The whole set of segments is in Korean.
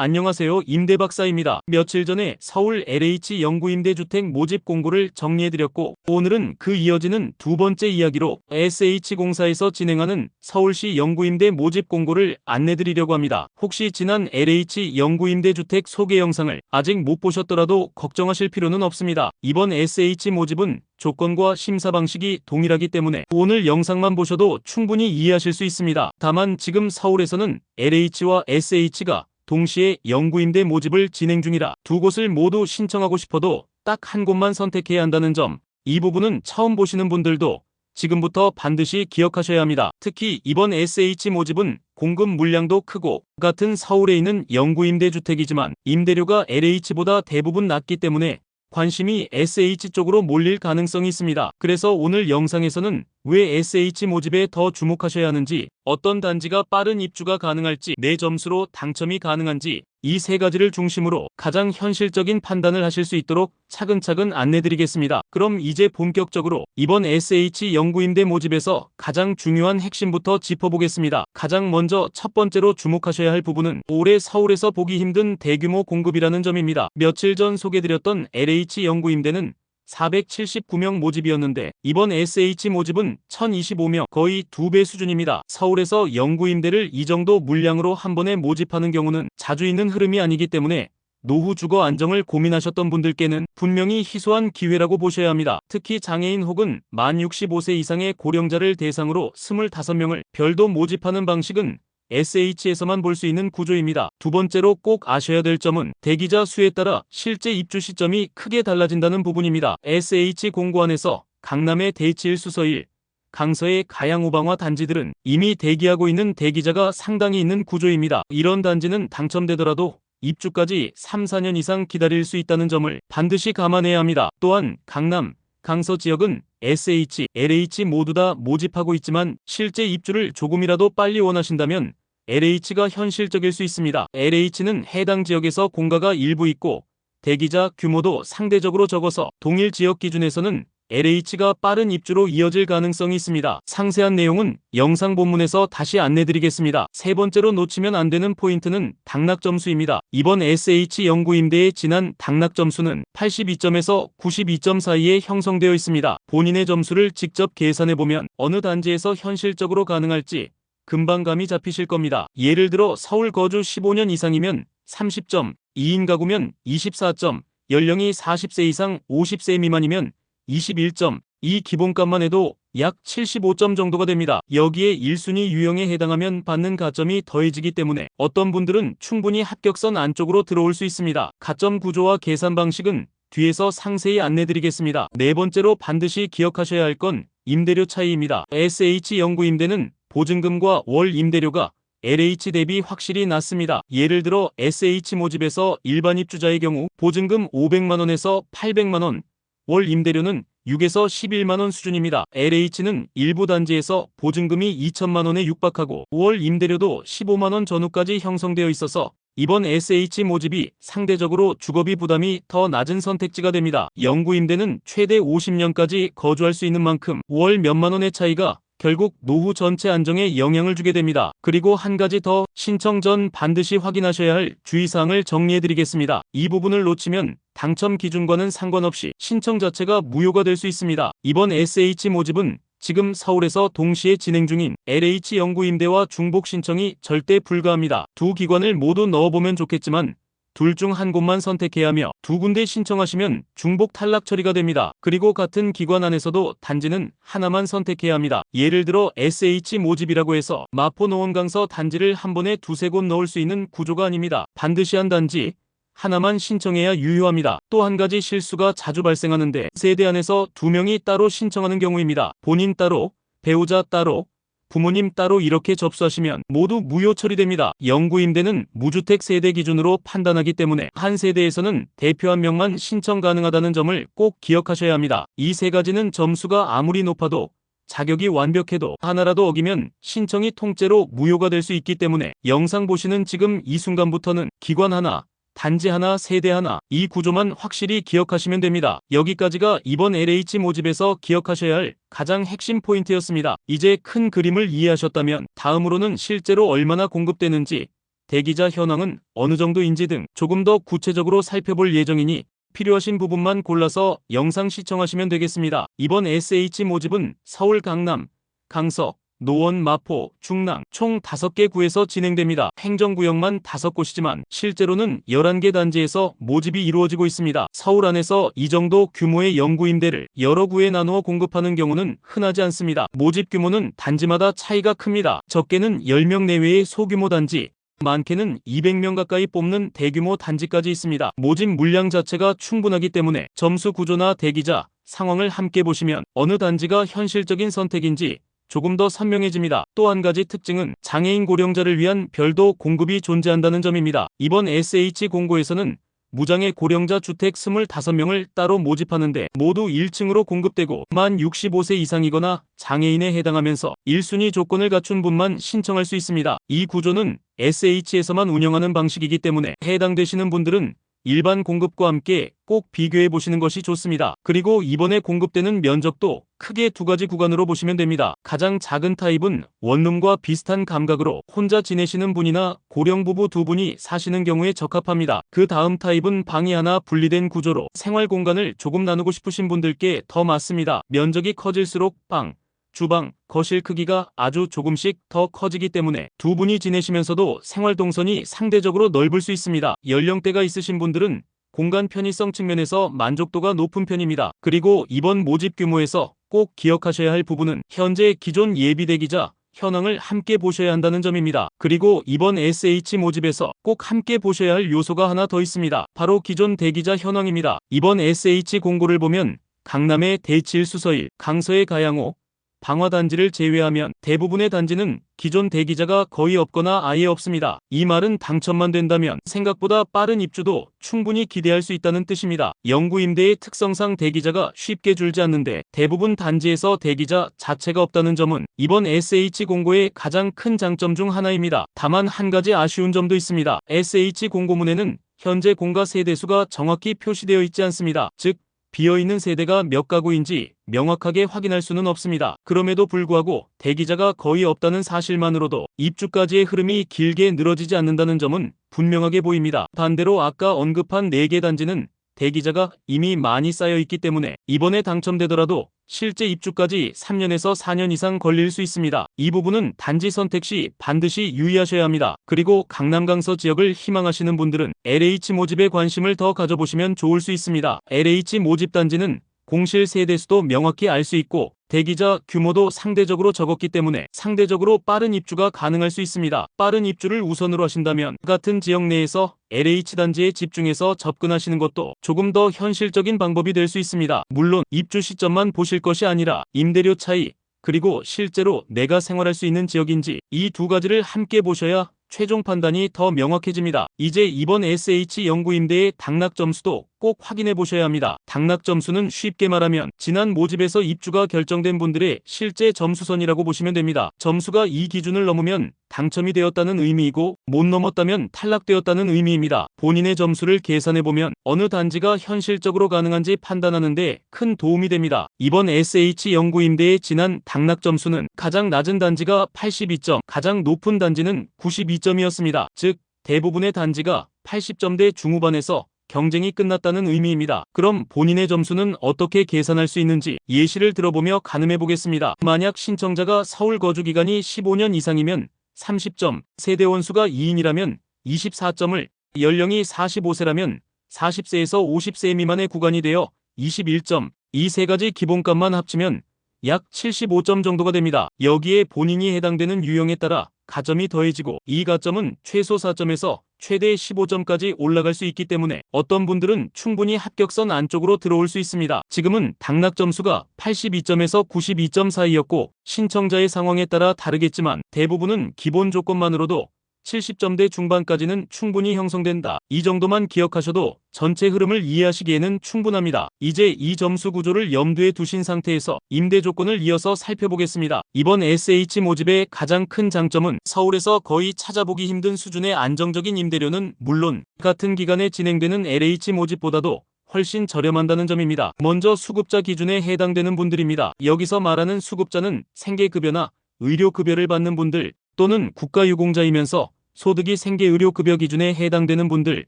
안녕하세요. 임대박사입니다. 며칠 전에 서울 LH 영구임대주택 모집 공고를 정리해드렸고, 오늘은 그 이어지는 두 번째 이야기로 SH공사에서 진행하는 서울시 영구임대 모집 공고를 안내드리려고 합니다. 혹시 지난 LH 영구임대주택 소개 영상을 아직 못 보셨더라도 걱정하실 필요는 없습니다. 이번 SH 모집은 조건과 심사 방식이 동일하기 때문에 오늘 영상만 보셔도 충분히 이해하실 수 있습니다. 다만 지금 서울에서는 LH와 SH가 동시에 영구임대 모집을 진행 중이라 두 곳을 모두 신청하고 싶어도 딱 한 곳만 선택해야 한다는 점, 이 부분은 처음 보시는 분들도 지금부터 반드시 기억하셔야 합니다. 특히 이번 SH 모집은 공급 물량도 크고 같은 서울에 있는 영구임대주택이지만 임대료가 LH보다 대부분 낮기 때문에 관심이 SH 쪽으로 몰릴 가능성이 있습니다. 그래서 오늘 영상에서는 왜 SH 모집에 더 주목하셔야 하는지, 어떤 단지가 빠른 입주가 가능할지, 내 점수로 당첨이 가능한지, 이 세 가지를 중심으로 가장 현실적인 판단을 하실 수 있도록 차근차근 안내드리겠습니다. 그럼 이제 본격적으로 이번 SH 영구임대 모집에서 가장 중요한 핵심부터 짚어보겠습니다. 가장 먼저 첫 번째로 주목하셔야 할 부분은 올해 서울에서 보기 힘든 대규모 공급이라는 점입니다. 며칠 전 소개드렸던 LH 영구임대는 479명 모집이었는데 이번 SH 모집은 1025명, 거의 2배 수준입니다. 서울에서 영구임대를 이 정도 물량으로 한 번에 모집하는 경우는 자주 있는 흐름이 아니기 때문에 노후 주거 안정을 고민하셨던 분들께는 분명히 희소한 기회라고 보셔야 합니다. 특히 장애인 혹은 만 65세 이상의 고령자를 대상으로 25명을 별도 모집하는 방식은 SH에서만 볼 수 있는 구조입니다. 두 번째로 꼭 아셔야 될 점은 대기자 수에 따라 실제 입주 시점이 크게 달라진다는 부분입니다. SH 공고안에서 강남의 대치 1수서1, 강서의 가양오방화 단지들은 이미 대기하고 있는 대기자가 상당히 있는 구조입니다. 이런 단지는 당첨되더라도 입주까지 3, 4년 이상 기다릴 수 있다는 점을 반드시 감안해야 합니다. 또한 강남, 강서 지역은 SH, LH 모두 다 모집하고 있지만 실제 입주를 조금이라도 빨리 원하신다면 LH가 현실적일 수 있습니다. LH는 해당 지역에서 공가가 일부 있고 대기자 규모도 상대적으로 적어서 동일 지역 기준에서는 LH가 빠른 입주로 이어질 가능성이 있습니다. 상세한 내용은 영상 본문에서 다시 안내드리겠습니다. 세 번째로 놓치면 안 되는 포인트는 당락점수입니다. 이번 SH 영구임대의 지난 당락점수는 82점에서 92점 사이에 형성되어 있습니다. 본인의 점수를 직접 계산해보면 어느 단지에서 현실적으로 가능할지 금방 감이 잡히실 겁니다. 예를 들어 서울 거주 15년 이상이면 30점, 2인 가구면 24점, 연령이 40세 이상 50세 미만이면 21점, 이 기본값만 해도 약 75점 정도가 됩니다. 여기에 1순위 유형에 해당하면 받는 가점이 더해지기 때문에 어떤 분들은 충분히 합격선 안쪽으로 들어올 수 있습니다. 가점 구조와 계산 방식은 뒤에서 상세히 안내드리겠습니다. 네 번째로 반드시 기억하셔야 할 건 임대료 차이입니다. SH 영구임대는 보증금과 월 임대료가 LH 대비 확실히 낮습니다. 예를 들어 SH 모집에서 일반 입주자의 경우 보증금 500만원에서 800만원, 월 임대료는 6에서 11만원 수준입니다. LH는 일부 단지에서 보증금이 2천만원에 육박하고 월 임대료도 15만원 전후까지 형성되어 있어서 이번 SH 모집이 상대적으로 주거비 부담이 더 낮은 선택지가 됩니다. 영구임대는 최대 50년까지 거주할 수 있는 만큼 월 몇만원의 차이가 결국 노후 전체 안정에 영향을 주게 됩니다. 그리고 한 가지 더, 신청 전 반드시 확인하셔야 할 주의사항을 정리해드리겠습니다. 이 부분을 놓치면 당첨 기준과는 상관없이 신청 자체가 무효가 될 수 있습니다. 이번 SH 모집은 지금 서울에서 동시에 진행 중인 LH 영구임대와 중복 신청이 절대 불가합니다. 두 기관을 모두 넣어보면 좋겠지만 둘 중 한 곳만 선택해야 하며 두 군데 신청하시면 중복 탈락 처리가 됩니다. 그리고 같은 기관 안에서도 단지는 하나만 선택해야 합니다. 예를 들어 SH 모집이라고 해서 마포 노원강서 단지를 한 번에 두세 곳 넣을 수 있는 구조가 아닙니다. 반드시 한 단지 하나만 신청해야 유효합니다. 또 한 가지 실수가 자주 발생하는데 세대 안에서 두 명이 따로 신청하는 경우입니다. 본인 따로, 배우자 따로, 부모님 따로 이렇게 접수하시면 모두 무효 처리됩니다. 영구임대는 무주택 세대 기준으로 판단하기 때문에 한 세대에서는 대표 한 명만 신청 가능하다는 점을 꼭 기억하셔야 합니다. 이 세 가지는 점수가 아무리 높아도 자격이 완벽해도 하나라도 어기면 신청이 통째로 무효가 될 수 있기 때문에 영상 보시는 지금 이 순간부터는 기관 하나, 단지 하나, 세대 하나, 이 구조만 확실히 기억하시면 됩니다. 여기까지가 이번 LH 모집에서 기억하셔야 할 가장 핵심 포인트였습니다. 이제 큰 그림을 이해하셨다면 다음으로는 실제로 얼마나 공급되는지, 대기자 현황은 어느 정도인지 등 조금 더 구체적으로 살펴볼 예정이니 필요하신 부분만 골라서 영상 시청하시면 되겠습니다. 이번 SH 모집은 서울 강남, 강서, 노원, 마포, 중랑 총 5개 구에서 진행됩니다. 행정구역만 5곳이지만 실제로는 11개 단지에서 모집이 이루어지고 있습니다. 서울 안에서 이 정도 규모의 연구임대를 여러 구에 나누어 공급하는 경우는 흔하지 않습니다. 모집 규모는 단지마다 차이가 큽니다. 적게는 10명 내외의 소규모 단지, 많게는 200명 가까이 뽑는 대규모 단지까지 있습니다. 모집 물량 자체가 충분하기 때문에 점수 구조나 대기자 상황을 함께 보시면 어느 단지가 현실적인 선택인지 조금 더 선명해집니다. 또 한 가지 특징은 장애인 고령자를 위한 별도 공급이 존재한다는 점입니다. 이번 SH 공고에서는 무장애 고령자 주택 25명을 따로 모집하는데 모두 1층으로 공급되고 만 65세 이상이거나 장애인에 해당하면서 1순위 조건을 갖춘 분만 신청할 수 있습니다. 이 구조는 SH에서만 운영하는 방식이기 때문에 해당되시는 분들은 일반 공급과 함께 꼭 비교해 보시는 것이 좋습니다. 그리고 이번에 공급되는 면적도 크게 2가지 구간으로 보시면 됩니다. 가장 작은 타입은 원룸과 비슷한 감각으로 혼자 지내시는 분이나 고령 부부 2분이 사시는 경우에 적합합니다. 그 다음 타입은 방이 하나 분리된 구조로 생활 공간을 조금 나누고 싶으신 분들께 더 맞습니다. 면적이 커질수록 방, 주방, 거실 크기가 아주 조금씩 더 커지기 때문에 2분이 지내시면서도 생활 동선이 상대적으로 넓을 수 있습니다. 연령대가 있으신 분들은 공간 편의성 측면에서 만족도가 높은 편입니다. 그리고 이번 모집 규모에서 꼭 기억하셔야 할 부분은 현재 기존 예비 대기자 현황을 함께 보셔야 한다는 점입니다. 그리고 이번 SH 모집에서 꼭 함께 보셔야 할 요소가 하나 더 있습니다. 바로 기존 대기자 현황입니다. 이번 SH 공고를 보면 강남의 대칠 수서일, 강서의 가양호, 방화단지를 제외하면 대부분의 단지는 기존 대기자가 거의 없거나 아예 없습니다. 이 말은 당첨만 된다면 생각보다 빠른 입주도 충분히 기대할 수 있다는 뜻입니다. 영구임대의 특성상 대기자가 쉽게 줄지 않는데 대부분 단지에서 대기자 자체가 없다는 점은 이번 SH 공고의 가장 큰 장점 중 하나입니다. 다만 한 가지 아쉬운 점도 있습니다. SH 공고문에는 현재 공가 세대수가 정확히 표시되어 있지 않습니다. 즉 비어있는 세대가 몇 가구인지 명확하게 확인할 수는 없습니다. 그럼에도 불구하고 대기자가 거의 없다는 사실만으로도 입주까지의 흐름이 길게 늘어지지 않는다는 점은 분명하게 보입니다. 반대로 아까 언급한 4개 단지는 대기자가 이미 많이 쌓여 있기 때문에 이번에 당첨되더라도 실제 입주까지 3년에서 4년 이상 걸릴 수 있습니다. 이 부분은 단지 선택 시 반드시 유의하셔야 합니다. 그리고 강남 강서 지역을 희망하시는 분들은 LH 모집에 관심을 더 가져보시면 좋을 수 있습니다. LH 모집 단지는 공실 세대수도 명확히 알 수 있고 대기자 규모도 상대적으로 적었기 때문에 상대적으로 빠른 입주가 가능할 수 있습니다. 빠른 입주를 우선으로 하신다면 같은 지역 내에서 LH 단지에 집중해서 접근하시는 것도 조금 더 현실적인 방법이 될 수 있습니다. 물론 입주 시점만 보실 것이 아니라 임대료 차이, 그리고 실제로 내가 생활할 수 있는 지역인지 이 2가지를 함께 보셔야 최종 판단이 더 명확해집니다. 이제 이번 SH 영구임대의 당락 점수도 꼭 확인해 보셔야 합니다. 당락 점수는 쉽게 말하면 지난 모집에서 입주가 결정된 분들의 실제 점수선이라고 보시면 됩니다. 점수가 이 기준을 넘으면 당첨이 되었다는 의미이고 못 넘었다면 탈락되었다는 의미입니다. 본인의 점수를 계산해보면 어느 단지가 현실적으로 가능한지 판단하는 데 큰 도움이 됩니다. 이번 SH 영구임대의 지난 당락 점수는 가장 낮은 단지가 82점, 가장 높은 단지는 92점이었습니다. 즉 대부분의 단지가 80점대 중후반에서 경쟁이 끝났다는 의미입니다. 그럼 본인의 점수는 어떻게 계산할 수 있는지 예시를 들어보며 가늠해 보겠습니다. 만약 신청자가 서울 거주 기간이 15년 이상이면 30점, 세대 원수가 2인이라면 24점을, 연령이 45세라면 40세에서 50세 미만의 구간이 되어 21점, 이 3가지 기본값만 합치면 약 75점 정도가 됩니다. 여기에 본인이 해당되는 유형에 따라 가점이 더해지고 이 가점은 최소 4점에서 최대 15점까지 올라갈 수 있기 때문에 어떤 분들은 충분히 합격선 안쪽으로 들어올 수 있습니다. 지금은 당락 점수가 82점에서 92점 사이였고 신청자의 상황에 따라 다르겠지만 대부분은 기본 조건만으로도 70점대 중반까지는 충분히 형성된다. 이 정도만 기억하셔도 전체 흐름을 이해하시기에는 충분합니다. 이제 이 점수 구조를 염두에 두신 상태에서 임대 조건을 이어서 살펴보겠습니다. 이번 SH 모집의 가장 큰 장점은 서울에서 거의 찾아보기 힘든 수준의 안정적인 임대료는 물론 같은 기간에 진행되는 LH 모집보다도 훨씬 저렴한다는 점입니다. 먼저 수급자 기준에 해당되는 분들입니다. 여기서 말하는 수급자는 생계급여나 의료급여를 받는 분들 또는 국가유공자이면서 소득이 생계의료급여 기준에 해당되는 분들,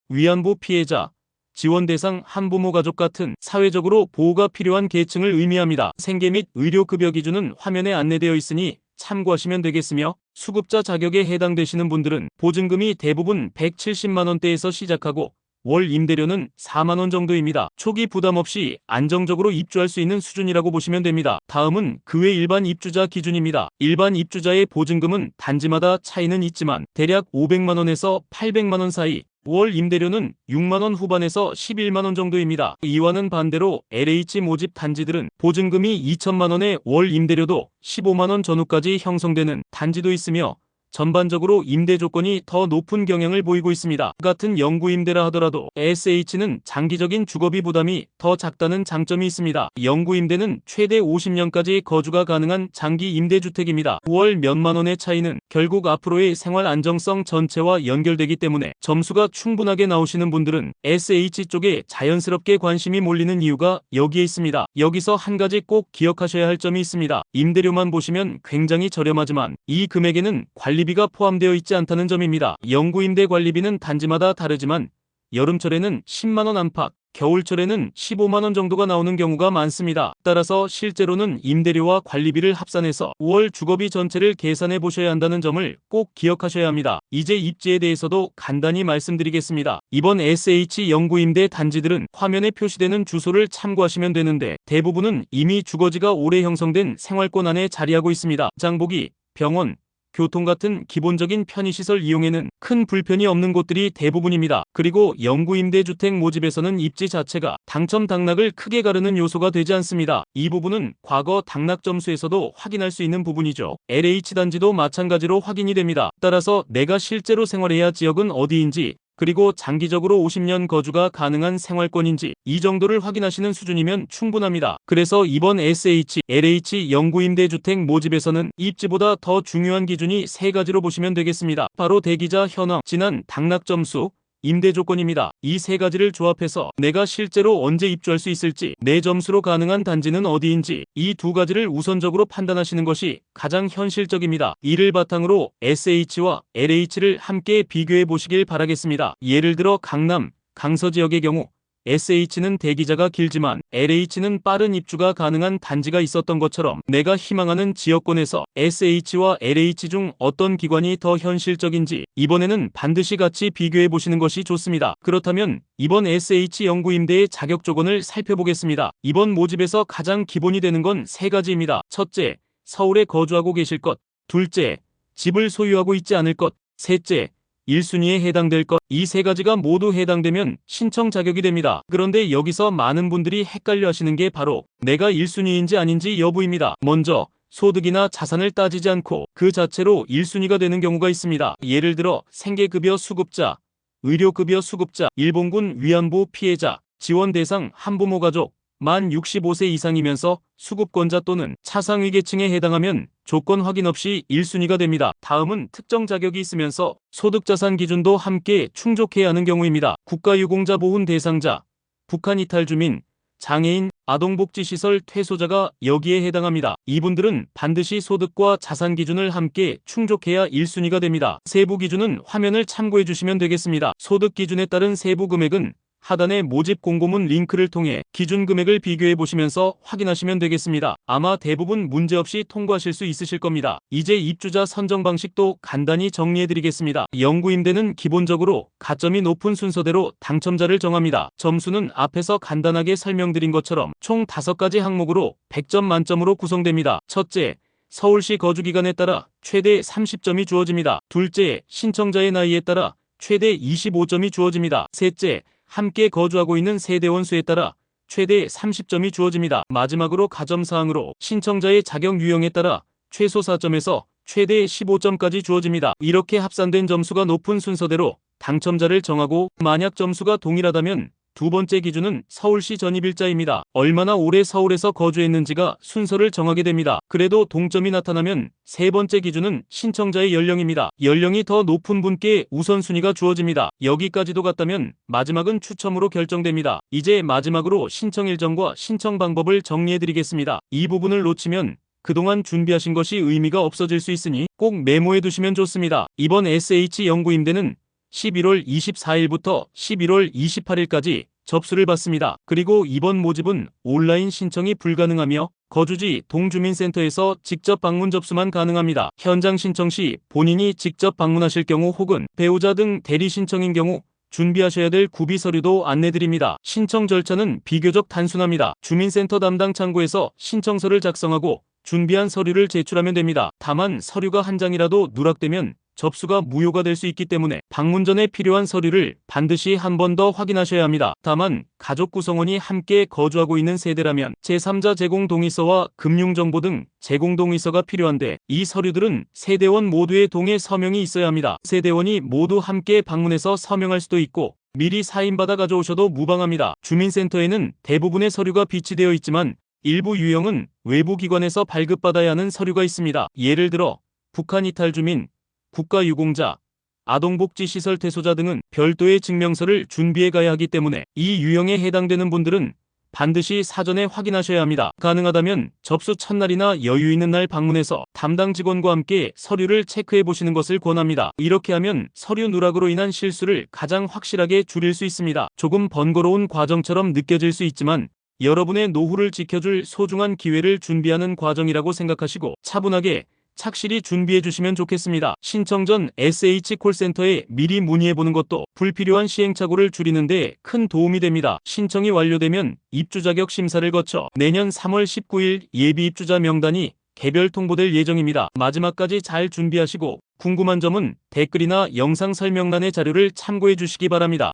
위안부 피해자, 지원 대상 한부모 가족 같은 사회적으로 보호가 필요한 계층을 의미합니다. 생계 및 의료급여 기준은 화면에 안내되어 있으니 참고하시면 되겠으며, 수급자 자격에 해당되시는 분들은 보증금이 대부분 170만원대에서 시작하고 월 임대료는 4만원 정도입니다. 초기 부담 없이 안정적으로 입주할 수 있는 수준이라고 보시면 됩니다. 다음은 그 외 일반 입주자 기준입니다. 일반 입주자의 보증금은 단지마다 차이는 있지만 대략 500만원에서 800만원 사이, 월 임대료는 6만원 후반에서 11만원 정도입니다. 이와는 반대로 LH 모집 단지들은 보증금이 2천만원에 월 임대료도 15만원 전후까지 형성되는 단지도 있으며 전반적으로 임대 조건이 더 높은 경향을 보이고 있습니다. 같은 영구임대라 하더라도 SH는 장기적인 주거비 부담이 더 작다는 장점이 있습니다. 영구임대는 최대 50년까지 거주가 가능한 장기 임대주택입니다. 월 몇만원의 차이는 결국 앞으로의 생활 안정성 전체와 연결되기 때문에 점수가 충분하게 나오시는 분들은 SH 쪽에 자연스럽게 관심이 몰리는 이유가 여기에 있습니다. 여기서 한 가지 꼭 기억하셔야 할 점이 있습니다. 임대료만 보시면 굉장히 저렴하지만 이 금액에는 관리비가 포함되어 있지 않다는 점입니다. 영구임대 관리비는 단지마다 다르지만 여름철에는 10만원 안팎, 겨울철에는 15만원 정도가 나오는 경우가 많습니다. 따라서 실제로는 임대료와 관리비를 합산해서 월 주거비 전체를 계산해 보셔야 한다는 점을 꼭 기억하셔야 합니다. 이제 입지에 대해서도 간단히 말씀드리겠습니다. 이번 SH 영구임대 단지들은 화면에 표시되는 주소를 참고하시면 되는데 대부분은 이미 주거지가 오래 형성된 생활권 안에 자리하고 있습니다. 장보기, 병원, 교통 같은 기본적인 편의시설 이용에는 큰 불편이 없는 곳들이 대부분입니다. 그리고 영구임대주택 모집에서는 입지 자체가 당첨 당락을 크게 가르는 요소가 되지 않습니다. 이 부분은 과거 당락 점수에서도 확인할 수 있는 부분이죠. LH단지도 마찬가지로 확인이 됩니다. 따라서 내가 실제로 생활해야 지역은 어디인지, 그리고 장기적으로 50년 거주가 가능한 생활권인지 이 정도를 확인하시는 수준이면 충분합니다. 그래서 이번 SH, LH 영구임대주택 모집에서는 입지보다 더 중요한 기준이 세 가지로 보시면 되겠습니다. 바로 대기자 현황, 지난 당락 점수, 임대 조건입니다. 이 세 가지를 조합해서 내가 실제로 언제 입주할 수 있을지, 내 점수로 가능한 단지는 어디인지 이 두 가지를 우선적으로 판단하시는 것이 가장 현실적입니다. 이를 바탕으로 SH와 LH를 함께 비교해 보시길 바라겠습니다. 예를 들어 강남, 강서 지역의 경우 SH는 대기자가 길지만 LH는 빠른 입주가 가능한 단지가 있었던 것처럼 내가 희망하는 지역권에서 SH와 LH 중 어떤 기관이 더 현실적인지 이번에는 반드시 같이 비교해 보시는 것이 좋습니다. 그렇다면 이번 SH 영구임대의 자격 조건을 살펴보겠습니다. 이번 모집에서 가장 기본이 되는 건 세 가지입니다. 첫째, 서울에 거주하고 계실 것. 둘째, 집을 소유하고 있지 않을 것. 셋째, 1순위에 해당될 것. 이 세 가지가 모두 해당되면 신청 자격이 됩니다. 그런데 여기서 많은 분들이 헷갈려 하시는 게 바로 내가 1순위인지 아닌지 여부입니다. 먼저 소득이나 자산을 따지지 않고 그 자체로 1순위가 되는 경우가 있습니다. 예를 들어 생계급여 수급자, 의료급여 수급자, 일본군 위안부 피해자, 지원 대상 한부모 가족, 만 65세 이상이면서 수급권자 또는 차상위계층에 해당하면 조건 확인 없이 1순위가 됩니다. 다음은 특정 자격이 있으면서 소득자산 기준도 함께 충족해야 하는 경우입니다. 국가유공자 보훈 대상자, 북한 이탈 주민, 장애인, 아동복지시설 퇴소자가 여기에 해당합니다. 이분들은 반드시 소득과 자산 기준을 함께 충족해야 1순위가 됩니다. 세부 기준은 화면을 참고해 주시면 되겠습니다. 소득 기준에 따른 세부 금액은 하단의 모집 공고문 링크를 통해 기준 금액을 비교해 보시면서 확인하시면 되겠습니다. 아마 대부분 문제없이 통과하실 수 있으실 겁니다. 이제 입주자 선정 방식도 간단히 정리해 드리겠습니다. 영구임대는 기본적으로 가점이 높은 순서대로 당첨자를 정합니다. 점수는 앞에서 간단하게 설명드린 것처럼 총 5가지 항목으로 100점 만점으로 구성됩니다. 첫째, 서울시 거주기간에 따라 최대 30점이 주어집니다. 둘째, 신청자의 나이에 따라 최대 25점이 주어집니다. 셋째, 함께 거주하고 있는 세대원 수에 따라 최대 30점이 주어집니다. 마지막으로 가점사항으로 신청자의 자격 유형에 따라 최소 4점에서 최대 15점까지 주어집니다. 이렇게 합산된 점수가 높은 순서대로 당첨자를 정하고 만약 점수가 동일하다면 두 번째 기준은 서울시 전입일자입니다. 얼마나 오래 서울에서 거주했는지가 순서를 정하게 됩니다. 그래도 동점이 나타나면 세 번째 기준은 신청자의 연령입니다. 연령이 더 높은 분께 우선순위가 주어집니다. 여기까지도 같다면 마지막은 추첨으로 결정됩니다. 이제 마지막으로 신청 일정과 신청 방법을 정리해드리겠습니다. 이 부분을 놓치면 그동안 준비하신 것이 의미가 없어질 수 있으니 꼭 메모해 두시면 좋습니다. 이번 SH 영구임대는 11월 24일부터 11월 28일까지 접수를 받습니다. 그리고 이번 모집은 온라인 신청이 불가능하며 거주지 동주민센터에서 직접 방문 접수만 가능합니다. 현장 신청 시 본인이 직접 방문하실 경우 혹은 배우자 등 대리 신청인 경우 준비하셔야 될 구비 서류도 안내드립니다. 신청 절차는 비교적 단순합니다. 주민센터 담당 창구에서 신청서를 작성하고 준비한 서류를 제출하면 됩니다. 다만 서류가 한 장이라도 누락되면 접수가 무효가 될 수 있기 때문에 방문 전에 필요한 서류를 반드시 한 번 더 확인하셔야 합니다. 다만 가족 구성원이 함께 거주하고 있는 세대라면 제3자 제공 동의서와 금융정보 등 제공 동의서가 필요한데 이 서류들은 세대원 모두의 동의 서명이 있어야 합니다. 세대원이 모두 함께 방문해서 서명할 수도 있고 미리 사인받아 가져오셔도 무방합니다. 주민센터에는 대부분의 서류가 비치되어 있지만 일부 유형은 외부 기관에서 발급받아야 하는 서류가 있습니다. 예를 들어 북한 이탈 주민, 국가유공자, 아동복지시설 퇴소자 등은 별도의 증명서를 준비해 가야 하기 때문에 이 유형에 해당되는 분들은 반드시 사전에 확인하셔야 합니다. 가능하다면 접수 첫날이나 여유 있는 날 방문해서 담당 직원과 함께 서류를 체크해 보시는 것을 권합니다. 이렇게 하면 서류 누락으로 인한 실수를 가장 확실하게 줄일 수 있습니다. 조금 번거로운 과정처럼 느껴질 수 있지만 여러분의 노후를 지켜줄 소중한 기회를 준비하는 과정이라고 생각하시고 차분하게 착실히 준비해 주시면 좋겠습니다. 신청 전 SH콜센터에 미리 문의해 보는 것도 불필요한 시행착오를 줄이는 데 큰 도움이 됩니다. 신청이 완료되면 입주 자격 심사를 거쳐 내년 3월 19일 예비 입주자 명단이 개별 통보될 예정입니다. 마지막까지 잘 준비하시고 궁금한 점은 댓글이나 영상 설명란의 자료를 참고해 주시기 바랍니다.